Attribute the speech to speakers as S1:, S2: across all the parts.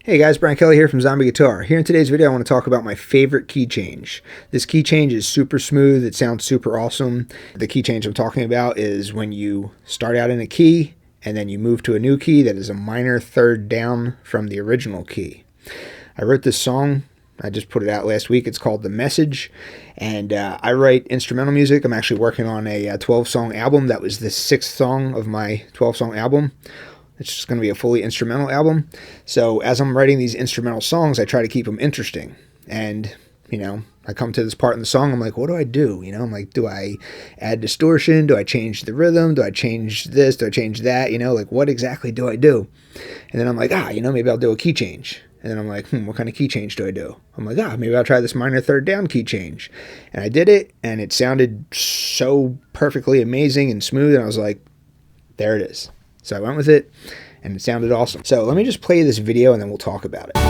S1: Hey guys, Brian Kelly here from Zombie Guitar. Here in today's video I want to talk about my favorite key change. This key change is super smooth, it sounds super awesome. The key change I'm talking about is when you start out in a key and then you move to a new key that is a minor third down from the original key. I wrote this song, I just put it out last week, it's called The Message, and I write instrumental music. I'm actually working on a 12-song album. That was the 6th song of my 12-song album. It's just going to be a fully instrumental album. So as I'm writing these instrumental songs, I try to keep them interesting. And, I come to this part in the song, I'm like, what do I do? I'm like, do I add distortion? Do I change the rhythm? Do I change this? Do I change that? Like, what exactly do I do? And then I'm like, maybe I'll do a key change. And then I'm like, what kind of key change do I do? I'm like, maybe I'll try this minor third down key change. And I did it, and it sounded so perfectly amazing and smooth, and I was like, there it is. So I went with it, and it sounded awesome. So let me just play this video, and then we'll talk about it.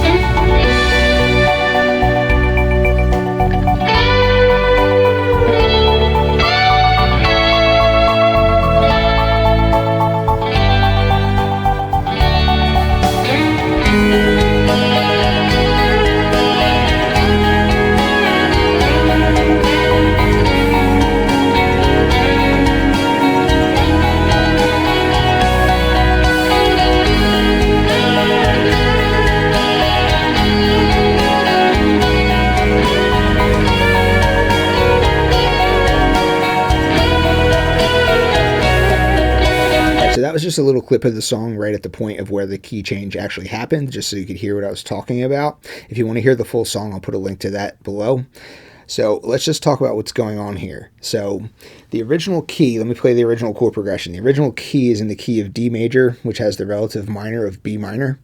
S1: So that was just a little clip of the song right at the point of where the key change actually happened, just so you could hear what I was talking about. If you want to hear the full song, I'll put a link to that below. So let's just talk about what's going on here. So the original key, let me play the original chord progression. The original key is in the key of D major, which has the relative minor of B minor.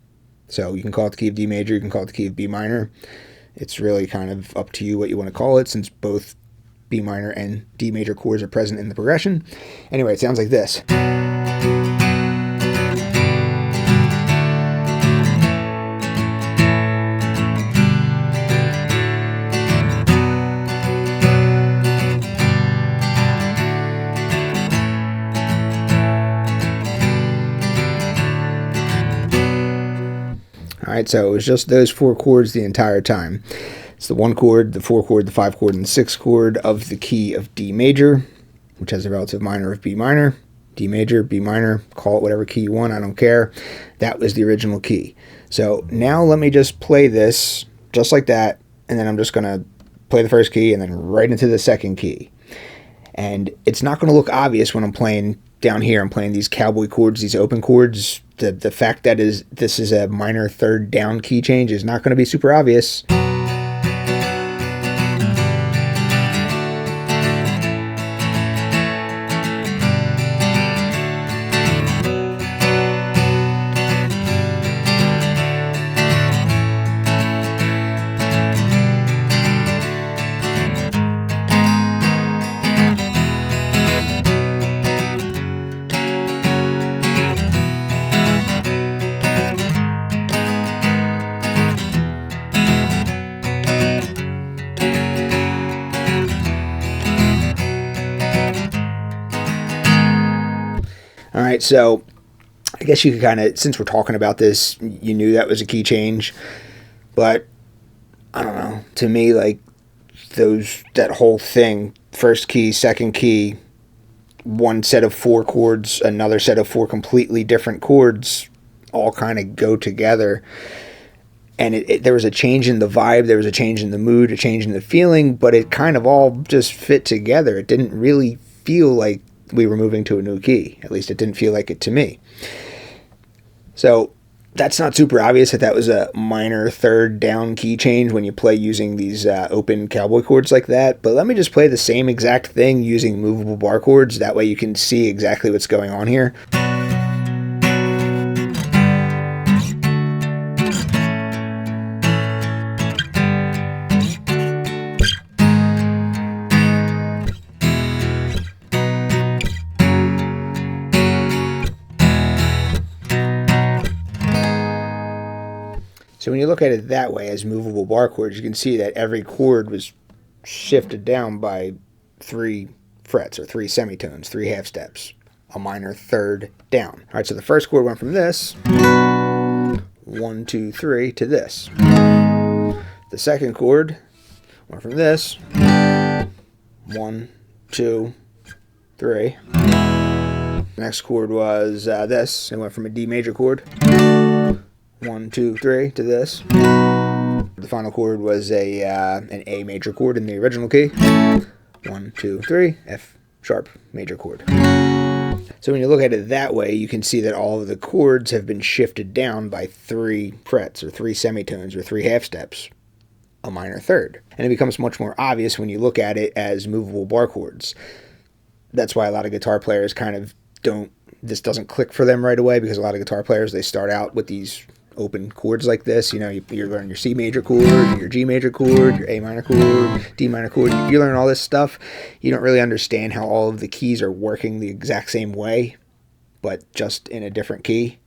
S1: So you can call it the key of D major, you can call it the key of B minor. It's really kind of up to you what you want to call it, since both B minor and D major chords are present in the progression. Anyway, it sounds like this. Alright, so it was just those 4 chords the entire time. It's the 1 chord, the 4 chord, the 5 chord, and the 6 chord of the key of D major, which has a relative minor of B minor. D major, B minor, call it whatever key you want, I don't care. That was the original key. So now let me just play this just like that, and then I'm just going to play the first key and then right into the second key. And it's not going to look obvious when I'm playing down here. I'm playing these cowboy chords, these open chords. The fact that this is a minor third down key change is not going to be super obvious. All right, so I guess you could kind of, since we're talking about this, you knew that was a key change, but I don't know. To me, like that whole thing, first key, second key, one set of 4 chords, another set of 4 completely different chords, all kind of go together. And there was a change in the vibe, there was a change in the mood, a change in the feeling, but it kind of all just fit together. It didn't really feel like we were moving to a new key. At least it didn't feel like it to me. So that's not super obvious that was a minor third down key change when you play using these open cowboy chords like that. But let me just play the same exact thing using movable bar chords. That way you can see exactly what's going on here. So when you look at it that way as movable bar chords, you can see that every chord was shifted down by 3 frets or 3 semitones, 3 half steps, a minor third down. All right, so the first chord went from this 1 1, 2, 3 to this. The second chord went from this, 1, 2, 3. The next chord was this. It went from a D major chord, 1, 2, 3 to this. The final chord was an A major chord in the original key, 1, 2, 3, F sharp major chord. So when you look at it that way, you can see that all of the chords have been shifted down by 3 frets, or 3 semitones, or 3 half steps, a minor third. And it becomes much more obvious when you look at it as movable bar chords. That's why a lot of guitar players kind of this doesn't click for them right away, because a lot of guitar players, they start out with these open chords like this. You learn your C major chord, your G major chord, your A minor chord, D minor chord. You learn all this stuff. You don't really understand how all of the keys are working the exact same way, but just in a different key.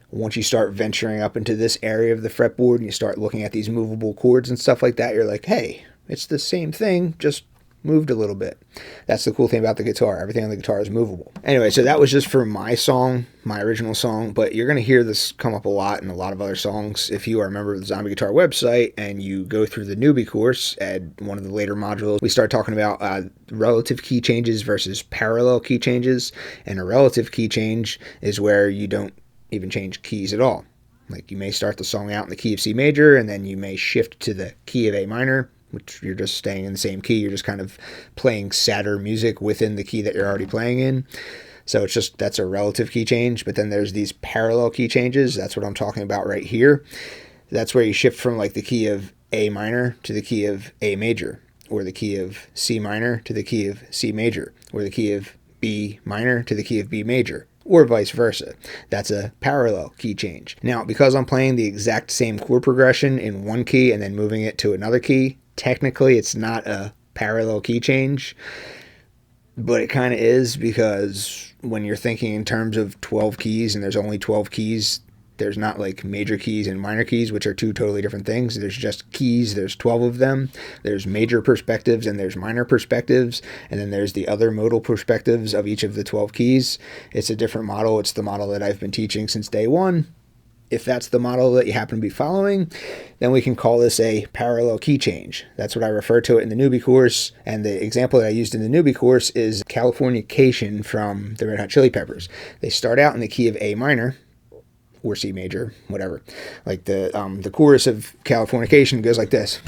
S1: Once you start venturing up into this area of the fretboard and you start looking at these movable chords and stuff like that, you're like, hey, it's the same thing, just moved a little bit. That's the cool thing about the guitar. Everything on the guitar is movable. Anyway, so that was just for my song, my original song, but you're going to hear this come up a lot in a lot of other songs. If you are a member of the Zombie Guitar website and you go through the newbie course at one of the later modules, we start talking about relative key changes versus parallel key changes. And a relative key change is where you don't even change keys at all. Like, you may start the song out in the key of C major, and then you may shift to the key of A minor, which you're just staying in the same key. You're just kind of playing sadder music within the key that you're already playing in. So that's a relative key change. But then there's these parallel key changes. That's what I'm talking about right here. That's where you shift from like the key of A minor to the key of A major, or the key of C minor to the key of C major, or the key of B minor to the key of B major, or vice versa. That's a parallel key change. Now, because I'm playing the exact same chord progression in one key and then moving it to another key, technically it's not a parallel key change, but it kind of is, because when you're thinking in terms of 12 keys and there's only 12 keys, there's not like major keys and minor keys, which are two totally different things. There's just keys. There's 12 of them. There's major perspectives and there's minor perspectives. And then there's the other modal perspectives of each of the 12 keys. It's a different model. It's the model that I've been teaching since day one. If that's the model that you happen to be following, then we can call this a parallel key change. That's what I refer to it in the newbie course. And the example that I used in the newbie course is Californication from the Red Hot Chili Peppers. They start out in the key of A minor, or C major, whatever. Like the chorus of Californication goes like this.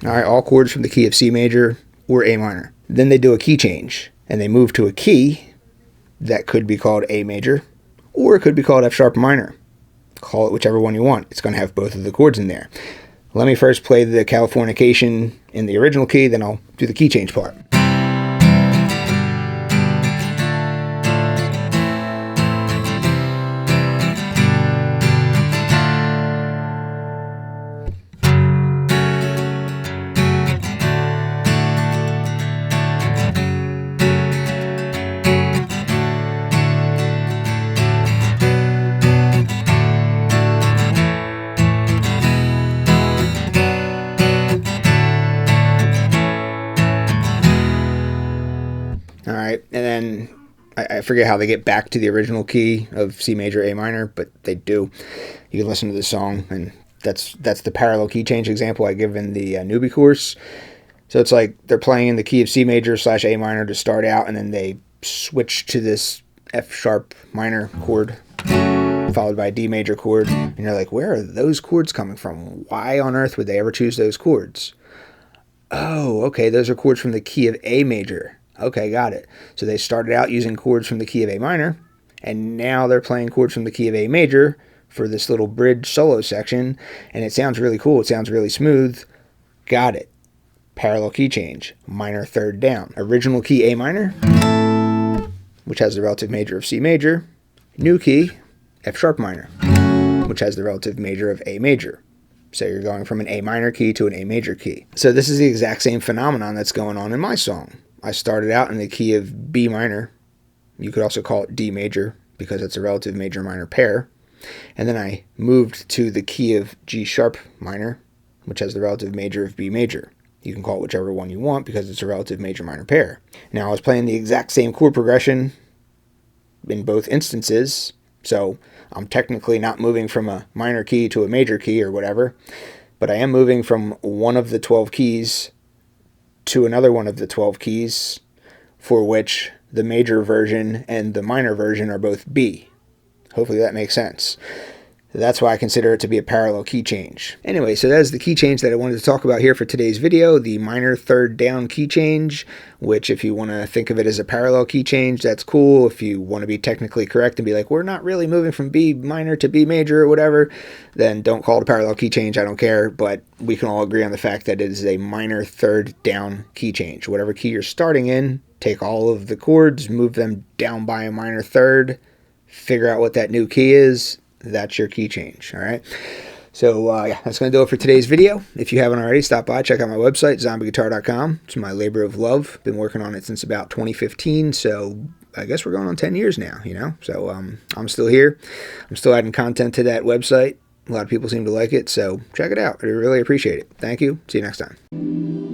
S1: All right, all chords from the key of C major or A minor. Then they do a key change, and they move to a key that could be called A major, or it could be called F sharp minor. Call it whichever one you want. It's going to have both of the chords in there. Let me first play the Californication in the original key, then I'll do the key change part. All right, and then I forget how they get back to the original key of C major, A minor, but they do. You can listen to this song, and that's the parallel key change example I give in the newbie course. So it's like they're playing in the key of C major / A minor to start out, and then they switch to this F sharp minor chord, followed by a D major chord, and you're like, where are those chords coming from? Why on earth would they ever choose those chords? Oh, okay, those are chords from the key of A major. Okay, got it. So they started out using chords from the key of A minor, and now they're playing chords from the key of A major for this little bridge solo section, and it sounds really cool. It sounds really smooth. Got it. Parallel key change. Minor third down. Original key A minor, which has the relative major of C major. New key, F sharp minor, which has the relative major of A major. So you're going from an A minor key to an A major key. So this is the exact same phenomenon that's going on in my song. I started out in the key of B minor, You could also call it D major because it's a relative major minor pair. And then I moved to the key of G sharp minor, which has the relative major of B major. You can call it whichever one you want because it's a relative major minor pair. Now I was playing the exact same chord progression in both instances, so I'm technically not moving from a minor key to a major key or whatever, but I am moving from one of the 12 keys to another one of the 12 keys, for which the major version and the minor version are both B. Hopefully that makes sense. That's why I consider it to be a parallel key change. Anyway, so that is the key change that I wanted to talk about here for today's video, the minor third down key change, which if you want to think of it as a parallel key change, that's cool. If you want to be technically correct and be like, we're not really moving from B minor to B major or whatever, then don't call it a parallel key change. I don't care, but we can all agree on the fact that it is a minor third down key change. Whatever key you're starting in, take all of the chords, move them down by a minor third, figure out what that new key is. That's your key change, all right? So yeah, that's going to do it for today's video. If you haven't already, stop by, check out my website, zombieguitar.com. It's my labor of love. Been working on it since about 2015, so I guess we're going on 10 years now, you know? So I'm still here. I'm still adding content to that website. A lot of people seem to like it, so check it out. I really appreciate it. Thank you. See you next time.